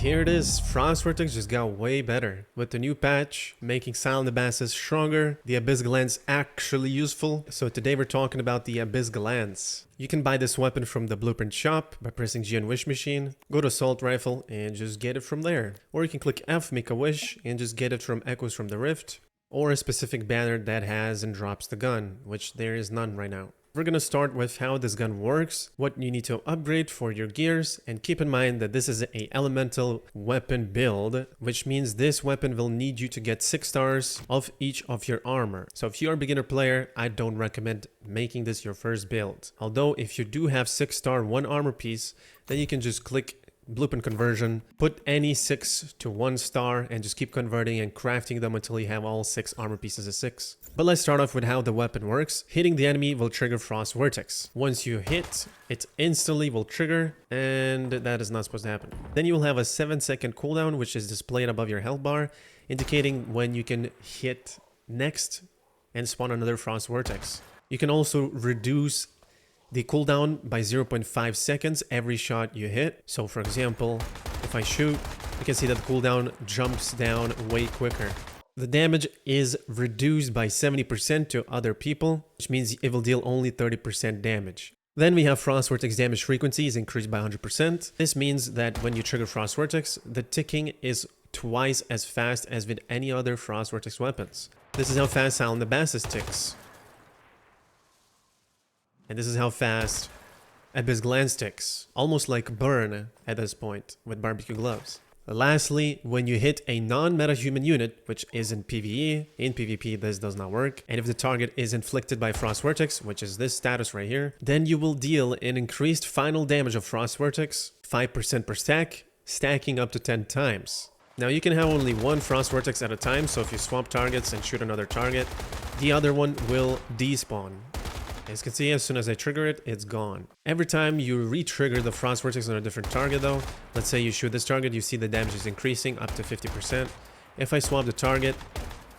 here it is. Frost Vortex just got way better. With the new patch, making Silent Abysses stronger, the Abyss Gland's actually useful. So today we're talking about the Abyss Glands. You can buy this weapon from the Blueprint shop by pressing G on Wish Machine, go to Assault Rifle and just get it from there. Or you can click F, make a wish, and just get it from Echoes from the Rift, or a specific banner that has and drops the gun, which there is none right now. We're going to start with how this gun works, what you need to upgrade for your gears, and keep in mind that this is a elemental weapon build, which means this weapon will need you to get 6 stars of each of your armor. So if you're a beginner player, I don't recommend making this your first build. Although if you do have 6-star 1 armor piece, then you can just click Blueprint conversion, put any 6 to 1 star and just keep converting and crafting them until you have all 6 armor pieces of 6. But let's start off with how the weapon works. Hitting the enemy will trigger Frost Vortex. Once you hit, it instantly will trigger, and that is not supposed to happen. Then you will have a 7-second cooldown, which is displayed above your health bar, indicating when you can hit next and spawn another Frost Vortex. You can also reduce the cooldown by 0.5 seconds every shot you hit. So for example, if I shoot, you can see that the cooldown jumps down way quicker. The damage is reduced by 70% to other people, which means it will deal only 30% damage. Then we have Frost Vortex damage frequency is increased by 100%. This means that when you trigger Frost Vortex, the ticking is twice as fast as with any other Frost Vortex weapons. This is how fast Silent Abysses ticks. And this is how fast Abyss Glands ticks. Almost like Burn at this point with barbecue gloves. Lastly, when you hit a non-meta-human unit, which is in PvE, in PvP this does not work, and if the target is inflicted by Frost Vortex, which is this status right here, then you will deal an increased final damage of Frost Vortex, 5% per stack, stacking up to 10 times. Now you can have only one Frost Vortex at a time, so if you swap targets and shoot another target, the other one will despawn. As you can see, as soon as I trigger it, it's gone. Every time you re-trigger the Frost Vortex on a different target though, let's say you shoot this target, you see the damage is increasing up to 50%. If I swap the target,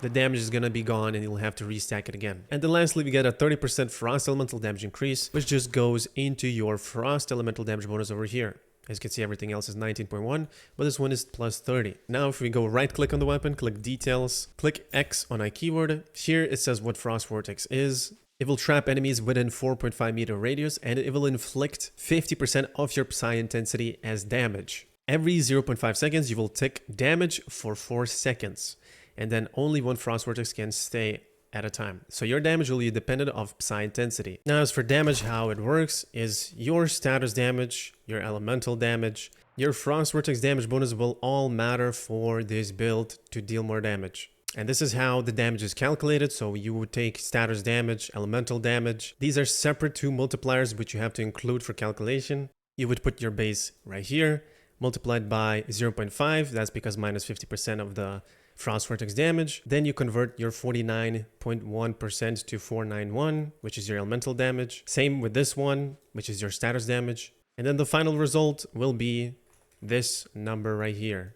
the damage is gonna be gone and you'll have to restack it again. And then lastly, we get a 30% Frost Elemental damage increase, which just goes into your Frost Elemental damage bonus over here. As you can see, everything else is 19.1, but this one is plus 30. Now, if we go right click on the weapon, click details, click X on a keyword. Here it says what Frost Vortex is. It will trap enemies within 4.5 meter radius, and it will inflict 50% of your psi intensity as damage. Every 0.5 seconds, you will tick damage for 4 seconds, and then only one Frost Vortex can stay at a time. So your damage will be dependent on psi intensity. Now, as for damage, how it works is your status damage, your elemental damage, your Frost Vortex damage bonus will all matter for this build to deal more damage. And this is how the damage is calculated. So you would take status damage, elemental damage. These are separate 2 multipliers which you have to include for calculation. You would put your base right here, multiplied by 0.5. That's because minus 50% of the Frost Vortex damage. Then you convert your 49.1% to 491, which is your elemental damage. Same with this one, which is your status damage. And then the final result will be this number right here.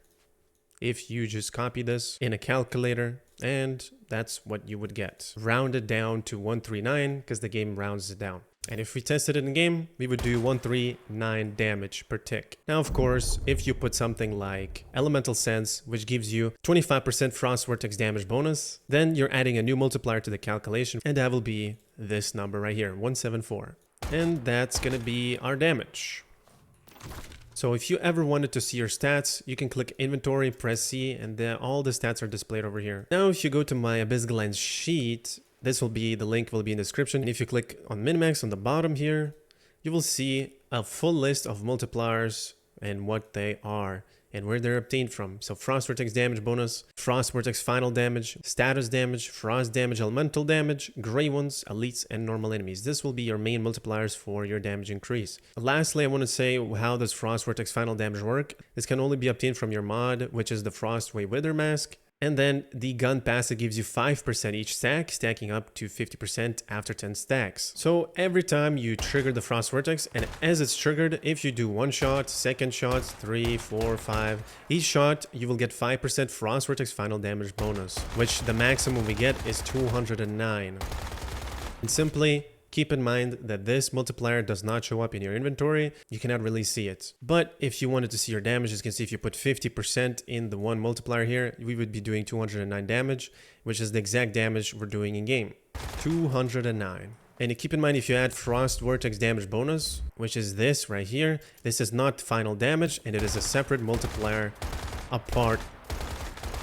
If you just copy this in a calculator, and that's what you would get. Rounded down to 139 because the game rounds it down. And if we tested it in game, we would do 139 damage per tick. Now, of course, if you put something like Elemental Sense, which gives you 25% Frost Vortex damage bonus, then you're adding a new multiplier to the calculation, and that will be this number right here, 174. And that's gonna be our damage. So if you ever wanted to see your stats, you can click inventory, press C, and then all the stats are displayed over here. Now, if you go to my Abyss Glands sheet, this will be, the link will be in the description. And if you click on Minimax on the bottom here, you will see a full list of multipliers and what they are and where they're obtained from. So Frost Vortex damage bonus, Frost Vortex final damage, status damage, Frost damage, elemental damage, gray ones, elites, and normal enemies. This will be your main multipliers for your damage increase. Lastly, I want to say, how does Frost Vortex final damage work? This can only be obtained from your mod, which is the Frostway Wither Mask. And then the gun passive gives you 5% each stack, stacking up to 50% after 10 stacks. So every time you trigger the Frost Vortex, and as it's triggered, if you do 1 shot, 2nd shot, 3, 4, 5, each shot you will get 5% Frost Vortex final damage bonus, which the maximum we get is 209. And simply, Keep in mind that this multiplier does not show up in your inventory. You cannot really see it. But if you wanted to see your damage, as you can see, if you put 50% in the one multiplier here, we would be doing 209 damage, which is the exact damage we're doing in game. 209. And keep in mind, if you add Frost Vortex damage bonus, which is this right here, this is not final damage, and it is a separate multiplier apart.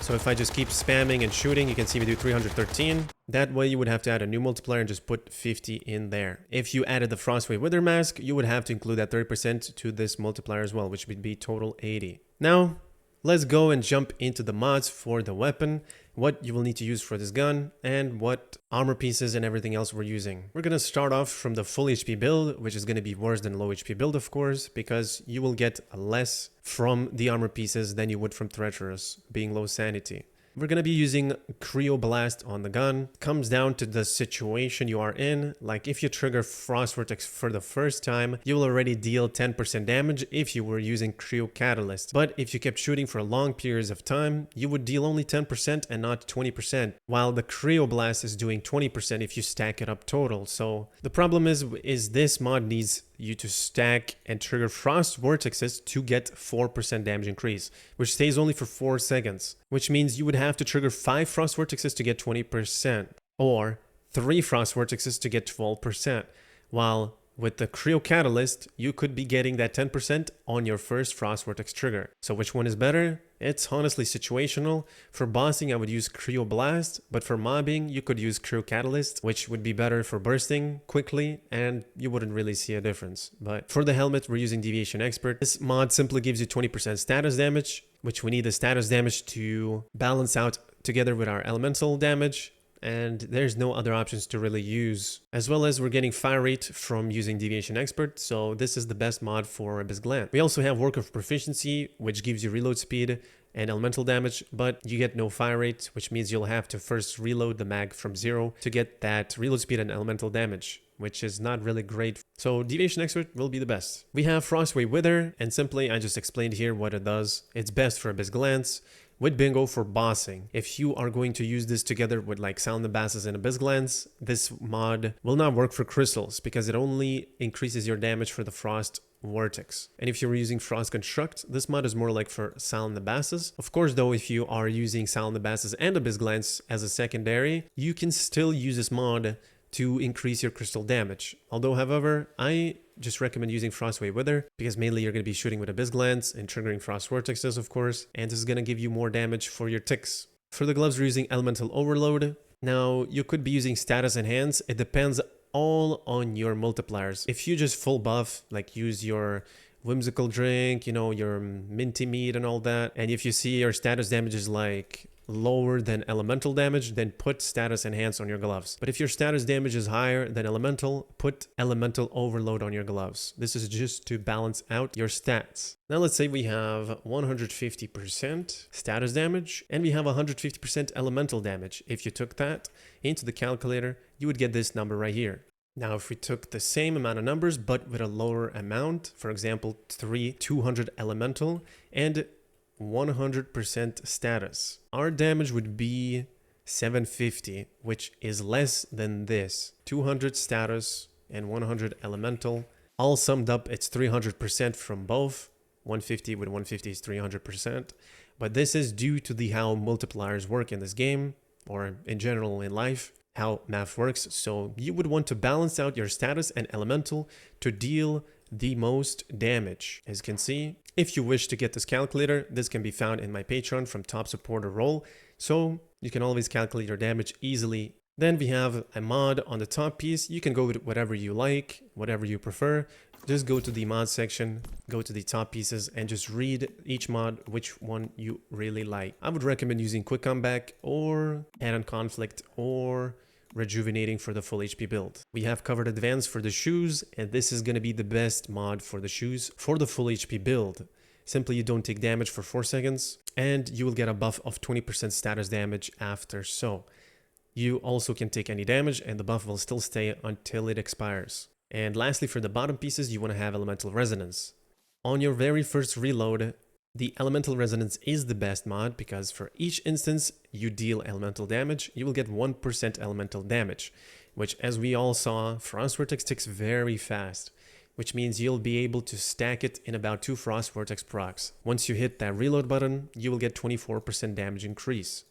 So if I just keep spamming and shooting, you can see me do 313. That way you would have to add a new multiplier and just put 50 in there. If you added the Frostwave Wither Mask, you would have to include that 30% to this multiplier as well, which would be total 80. Now, let's go and jump into the mods for the weapon, what you will need to use for this gun, and what armor pieces and everything else we're using. We're going to start off from the full HP build, which is going to be worse than low HP build, of course, because you will get less from the armor pieces than you would from Treacherous, being low sanity. We're going to be using Cryoblast on the gun. Comes down to the situation you are in. Like if you trigger Frost Vortex for the first time, you will already deal 10% damage if you were using Cryo Catalyst. But if you kept shooting for long periods of time, you would deal only 10% and not 20%, while the Cryoblast is doing 20% if you stack it up total. So the problem is this mod needs you to stack and trigger Frost Vortexes to get 4% damage increase, which stays only for 4 seconds, which means you would have to trigger 5 Frost Vortexes to get 20%, or 3 Frost Vortexes to get 12%, while with the Cryo Catalyst, you could be getting that 10% on your first Frost Vortex trigger. So which one is better? It's honestly situational. For bossing, I would use Cryo Blast, but for mobbing, you could use Cryo Catalyst, which would be better for bursting quickly, and you wouldn't really see a difference. But for the helmet, we're using Deviation Expert. This mod simply gives you 20% status damage, which we need the status damage to balance out together with our elemental damage. And there's no other options to really use, as well as we're getting fire rate from using Deviation Expert, so this is the best mod for Abyss Gland. We also have Work of Proficiency, which gives you reload speed and elemental damage, but you get no fire rate, which means you'll have to first reload the mag from 0 to get that reload speed and elemental damage, which is not really great. So Deviation Expert will be the best. We have Frostwave Wither, and simply I just explained here what it does. It's best for Abyss Glands. With Bingo for bossing, if you are going to use this together with like Silent Abysses and Abyss Glands, this mod will not work for crystals because it only increases your damage for the Frost Vortex. And if you're using Frost Construct, this mod is more like for Silent Abysses. Of course though, if you are using Silent Abysses and Abyss Glands as a secondary, you can still use this mod to increase your crystal damage. Although, however, I just recommend using Frostwave Wither because mainly you're going to be shooting with Abyss Glands and triggering Frost Vortexes, of course, and this is going to give you more damage for your ticks. For the gloves, we're using Elemental Overload. Now, you could be using Status Enhance. It depends all on your multipliers. If you just full buff, like use your Whimsical Drink, you know, your Minty Meat and all that, and if you see your status damage is like lower than elemental damage, then put status enhance on your gloves. But if your status damage is higher than elemental, put elemental overload on your gloves. This is just to balance out your stats. Now let's say we have 150% status damage and we have 150% elemental damage. If you took that into the calculator, you would get this number right here. Now, if we took the same amount of numbers, but with a lower amount, for example, 200 elemental and 100% status, our damage would be 750, which is less than this. 200 status and 100 elemental. All summed up, it's 300% from both. 150 with 150 is 300%. But this is due to how multipliers work in this game, or in general in life, how math works. So you would want to balance out your status and elemental to deal the most damage. As you can see, if you wish to get this calculator, this can be found in my Patreon from top supporter role, so you can always calculate your damage easily. Then we have a mod on the top piece. You can go with whatever you like, whatever you prefer. Just go to the mod section, go to the top pieces, and just read each mod, which one you really like. I would recommend using Quick Comeback or Head-on Conflict or Rejuvenating for the full HP build. We have covered Advance for the shoes, and this is going to be the best mod for the shoes for the full HP build. Simply, you don't take damage for 4 seconds, and you will get a buff of 20% status damage after so. You also can take any damage, and the buff will still stay until it expires. And lastly, for the bottom pieces, you want to have Elemental Resonance. On your very first reload, the Elemental Resonance is the best mod because for each instance you deal elemental damage, you will get 1% elemental damage. which, as we all saw, Frost Vortex ticks very fast, which means you'll be able to stack it in about 2 Frost Vortex procs. Once you hit that reload button, you will get 24% damage increase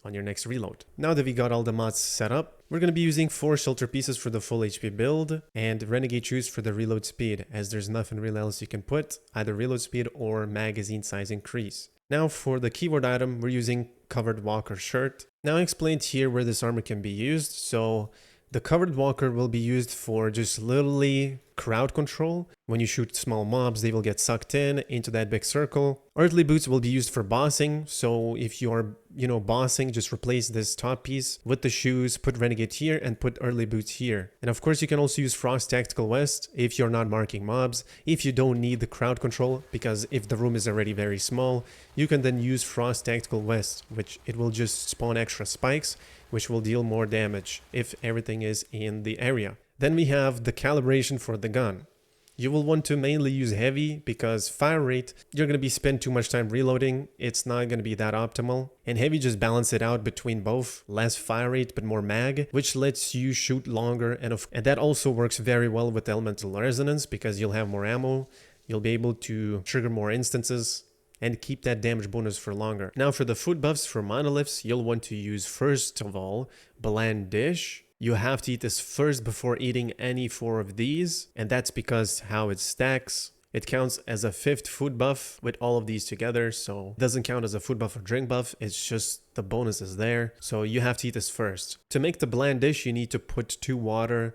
on your next reload. Now that we got all the mods set up, we're going to be using 4 shelter pieces for the full HP build and renegade shoes for the reload speed, as there's nothing really else you can put, either reload speed or magazine size increase. Now for the keyword item, we're using covered walker shirt. Now I explained here where this armor can be used. So the covered walker will be used for just literally crowd control. When you shoot small mobs, they will get sucked into that big circle. Earthly boots will be used for bossing. So if you are, bossing, just replace this top piece with the shoes, put renegade here and put earthly boots here. And of course, you can also use frost tactical vest if you're not marking mobs. If you don't need the crowd control, because if the room is already very small, you can then use frost tactical vest, which it will just spawn extra spikes, which will deal more damage if everything is in the area. Then we have the calibration for the gun. You will want to mainly use heavy because fire rate, you're going to be spend too much time reloading. It's not going to be that optimal. And heavy just balance it out between both. Less fire rate but more mag, which lets you shoot longer. And that also works very well with elemental resonance because you'll have more ammo. You'll be able to trigger more instances and keep that damage bonus for longer. Now for the food buffs for monoliths, you'll want to use first of all bland dish. You have to eat this first before eating any 4 of these, and that's because how it stacks. It counts as a 5th food buff with all of these together, so it doesn't count as a food buff or drink buff, it's just the bonus is there. So you have to eat this first. To make the bland dish, you need to put 2 water,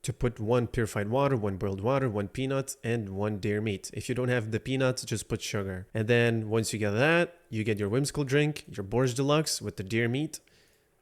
to put 1 purified water, 1 boiled water, 1 peanut, and 1 deer meat. If you don't have the peanuts, just put sugar. And then once you get that, you get your whimsical drink, your Borscht Deluxe with the deer meat.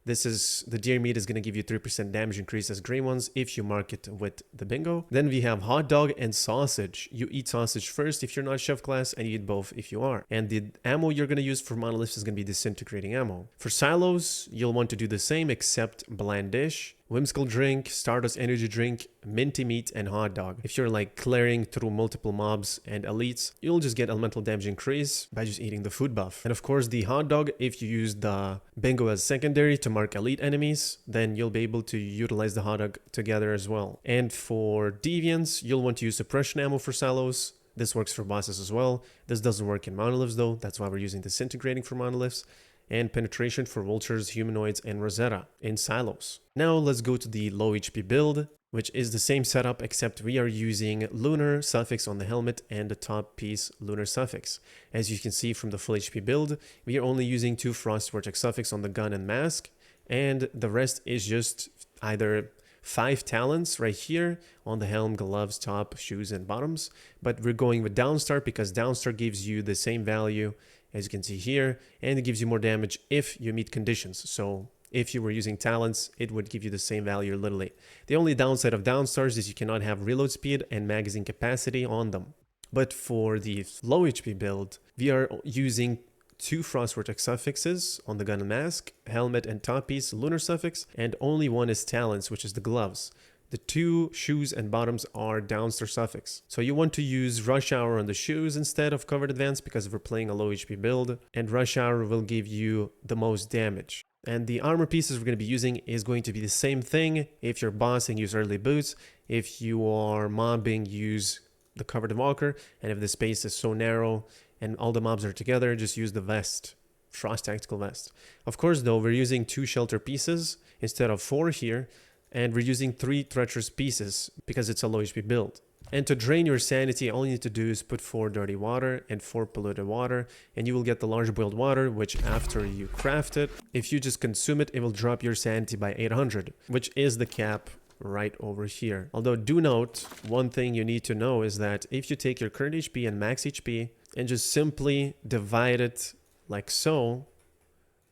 The deer meat is going to give you 3% damage increase as gray ones if you mark it with the bingo. Then we have hot dog and sausage. You eat sausage first if you're not chef class, and you eat both if you are. And the ammo you're going to use for monoliths is going to be disintegrating ammo. For silos, you'll want to do the same except bland dish, whimsical drink, Stardust energy drink, minty meat, and hot dog. If you're like clearing through multiple mobs and elites, you'll just get elemental damage increase by just eating the food buff. And of course the hot dog, if you use the bingo as secondary to mark elite enemies, then you'll be able to utilize the hot dog together as well. And for deviants, you'll want to use suppression ammo for silos. This works for bosses as well. This doesn't work in monoliths though, that's why we're using disintegrating for monoliths. And penetration for vultures, humanoids, and Rosetta in silos. Now let's go to the low HP build, which is the same setup except we are using lunar suffix on the helmet and the top piece lunar suffix. As you can see from the full HP build, we are only using 2 frost vortex suffix on the gun and mask, and the rest is just either 5 talents right here on the helm, gloves, top, shoes, and bottoms. But we're going with downstar because downstar gives you the same value as you can see here, and it gives you more damage if you meet conditions. So if you were using talents, it would give you the same value literally. The only downside of downstars is you cannot have reload speed and magazine capacity on them. But for the low HP build, we are using 2 frost vortex suffixes on the gun and mask, helmet and top piece lunar suffix, and only 1 is talents, which is the gloves. The 2 shoes and bottoms are downstar suffix. So you want to use rush hour on the shoes instead of covered advance because we're playing a low HP build, and rush hour will give you the most damage. And the armor pieces we're going to be using is going to be the same thing. If you're bossing, use early boots. If you are mobbing, use the covered walker. And if the space is so narrow and all the mobs are together, just use the vest, frost tactical vest. Of course though, we're using 2 shelter pieces instead of 4 here. And we're using 3 treacherous pieces because it's a low HP build. And to drain your sanity, all you need to do is put 4 dirty water and 4 polluted water, and you will get the large boiled water, which after you craft it, if you just consume it, it will drop your sanity by 800, which is the cap right over here. Although do note, one thing you need to know is that if you take your current HP and max HP and just simply divide it like so,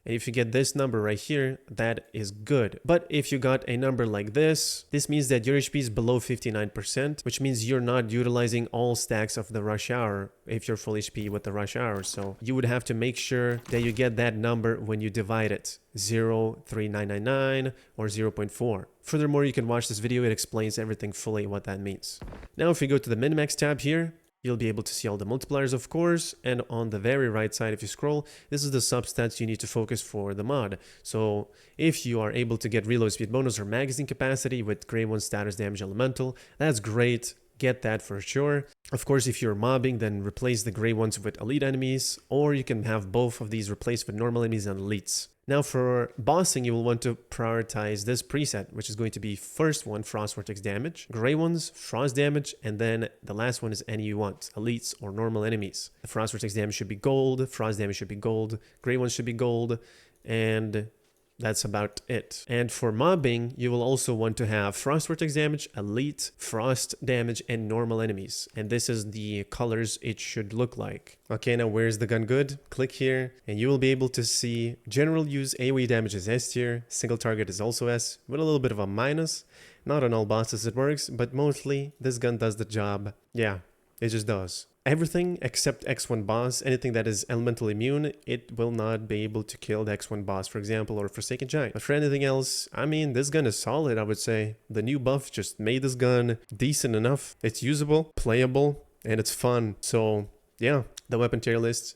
and if you get this number right here, that is good. But if you got a number like this means that your HP is below 59%, which means you're not utilizing all stacks of the rush hour if you're full HP with the rush hour. So you would have to make sure that you get that number when you divide it, 0.3999 or 0.4. Furthermore, you can watch this video, it explains everything fully what that means. Now if we go to the min-max tab here, You'll be able to see all the multipliers, of course, and on the very right side, if you scroll, this is the substats you need to focus for the mod. So if you are able to get reload speed bonus or magazine capacity with Grey 1 status damage elemental, that's great. Get that for sure. Of course, if you're mobbing, then replace the gray ones with elite enemies, or you can have both of these replaced with normal enemies and elites. Now for bossing, you will want to prioritize this preset, which is going to be first one, Frost Vortex damage, gray ones, frost damage, and then the last one is any you want, elites or normal enemies. The Frost Vortex damage should be gold, frost damage should be gold, gray ones should be gold, and that's about it. And for mobbing, you will also want to have Frost Vortex damage, Elite, Frost damage, and normal enemies. And this is the colors it should look like. Okay, now where's the gun good? Click here, and you will be able to see general use AoE damage is S tier, single target is also S, with a little bit of a minus. Not on all bosses it works, but mostly this gun does the job. Yeah, it just does. Everything except X1 boss, anything that is elemental immune, it will not be able to kill the X1 boss, for example, or Forsaken Giant. But for anything else, I mean, this gun is solid, I would say. The new buff just made this gun decent enough. It's usable, playable, and it's fun. So yeah, the weapon tier list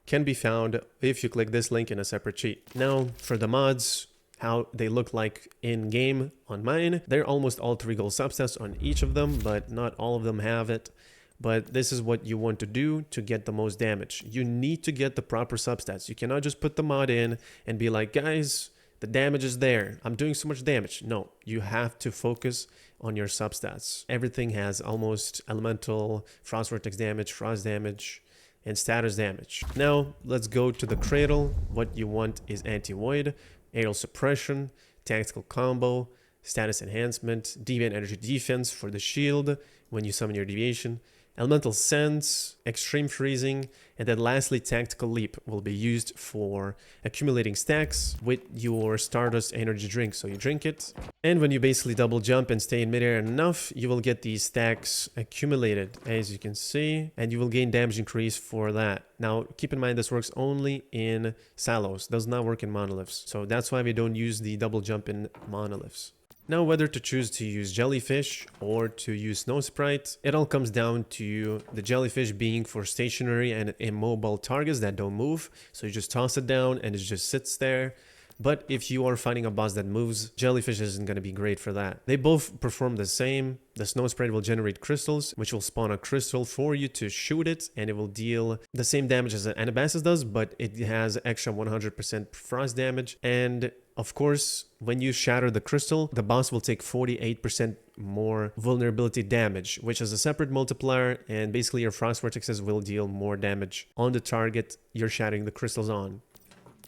can be found if you click this link in a separate sheet. Now for the mods, how they look like in game on mine, they're almost all 3 gold substats on each of them, but not all of them have it. But this is what you want to do to get the most damage. You need to get the proper substats. You cannot just put the mod in and be like, guys, the damage is there. I'm doing so much damage. No, you have to focus on your substats. Everything has almost elemental, frost vortex damage, frost damage, and status damage. Now, let's go to the Cradle. What you want is anti-void, aerial suppression, tactical combo, status enhancement, deviant energy defense for the shield when you summon your deviation, elemental sense, extreme freezing, and then lastly tactical leap will be used for accumulating stacks with your stardust energy drink. So you drink it, and when you basically double jump and stay in midair enough, you will get these stacks accumulated, as you can see, and you will gain damage increase for that. Now keep in mind this works only in silos, does not work in monoliths, so that's why we don't use the double jump in monoliths. Now, whether to choose to use jellyfish or to use snow sprite, it all comes down to the jellyfish being for stationary and immobile targets that don't move. So you just toss it down and it just sits there. But if you are fighting a boss that moves, jellyfish isn't going to be great for that. They both perform the same. The snow sprite will generate crystals, which will spawn a crystal for you to shoot it, and it will deal the same damage as an Anabasis does, but it has extra 100% frost damage. And of course, when you shatter the crystal, the boss will take 48% more vulnerability damage, which is a separate multiplier, and basically your frost vortexes will deal more damage on the target you're shattering the crystals on.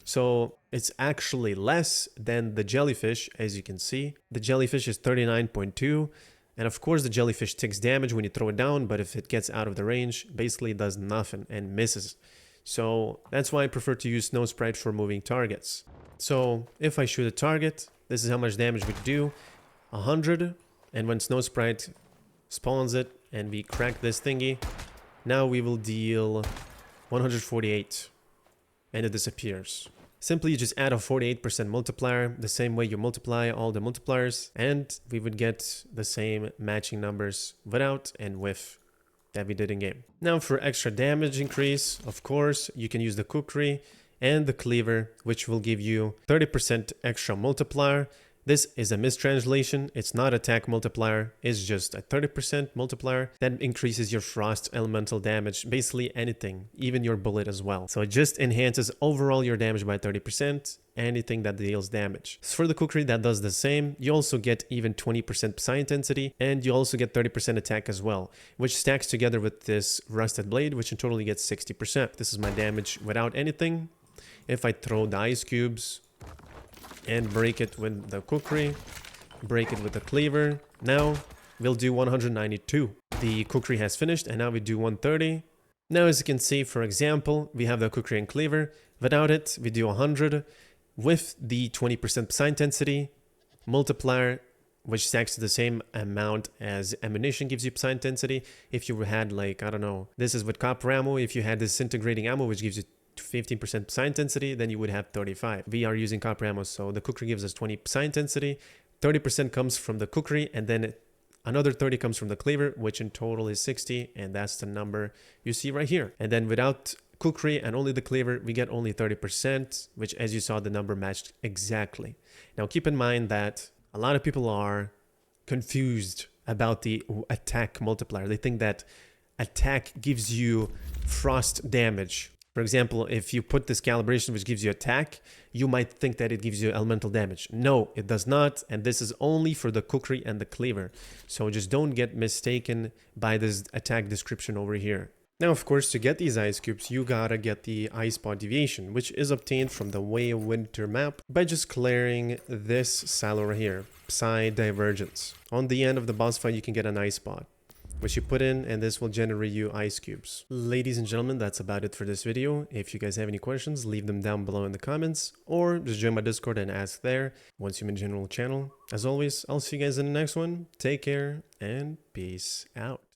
So it's actually less than the jellyfish, as you can see. The jellyfish is 39.2, and of course the jellyfish takes damage when you throw it down, but if it gets out of the range, basically it does nothing and misses. So that's why I prefer to use Snow Sprite for moving targets. So if I shoot a target, this is how much damage we do, 100, and when Snow Sprite spawns it and we crack this thingy, now we will deal 148, and it disappears. Simply, you just add a 48% multiplier, the same way you multiply all the multipliers, and we would get the same matching numbers without and with that we did in game. Now for extra damage increase, of course, you can use the kukri and the cleaver, which will give you 30% extra multiplier. This is a mistranslation. It's not attack multiplier. It's just a 30% multiplier that increases your frost elemental damage, basically anything, even your bullet as well. So it just enhances overall your damage by 30%, anything that deals damage. So for the kukri, that does the same. You also get even 20% psi intensity, and you also get 30% attack as well, which stacks together with this rusted blade, which in total you get 60%. This is my damage without anything. If I throw the ice cubes and break it with the kukri, break it with the cleaver, now we'll do 192. The kukri has finished, and now we do 130. Now, as you can see, for example, we have the kukri and cleaver. Without it, we do 100. With the 20% psi intensity multiplier, which stacks to the same amount as ammunition gives you psi intensity. If you had, like, I don't know, this is with copper ammo. If you had disintegrating ammo, which gives you 15% psi intensity, then you would have 35. We are using copper ammo, so the kukri gives us 20 psi intensity. 30% comes from the kukri, and then Another 30 comes from the cleaver, which in total is 60, and that's the number you see right here. And then without cookery and only the cleaver, we get only 30%, which, as you saw, the number matched exactly. Now keep in mind that a lot of people are confused about the attack multiplier. They think that attack gives you frost damage. For example, if you put this calibration which gives you attack, you might think that it gives you elemental damage. No, it does not, and this is only for the cookery and the cleaver. So just don't get mistaken by this attack description over here. Now, of course, to get these ice cubes, you gotta get the ice spot deviation, which is obtained from the Way of Winter map by just clearing this silo right here, Psi Divergence. On the end of the boss fight, you can get an ice spot, which you put in, and this will generate you ice cubes. Ladies and gentlemen, that's about it for this video. If you guys have any questions, leave them down below in the comments, or just join my Discord and ask there once you're in the general channel. As always, I'll see you guys in the next one. Take care, and peace out.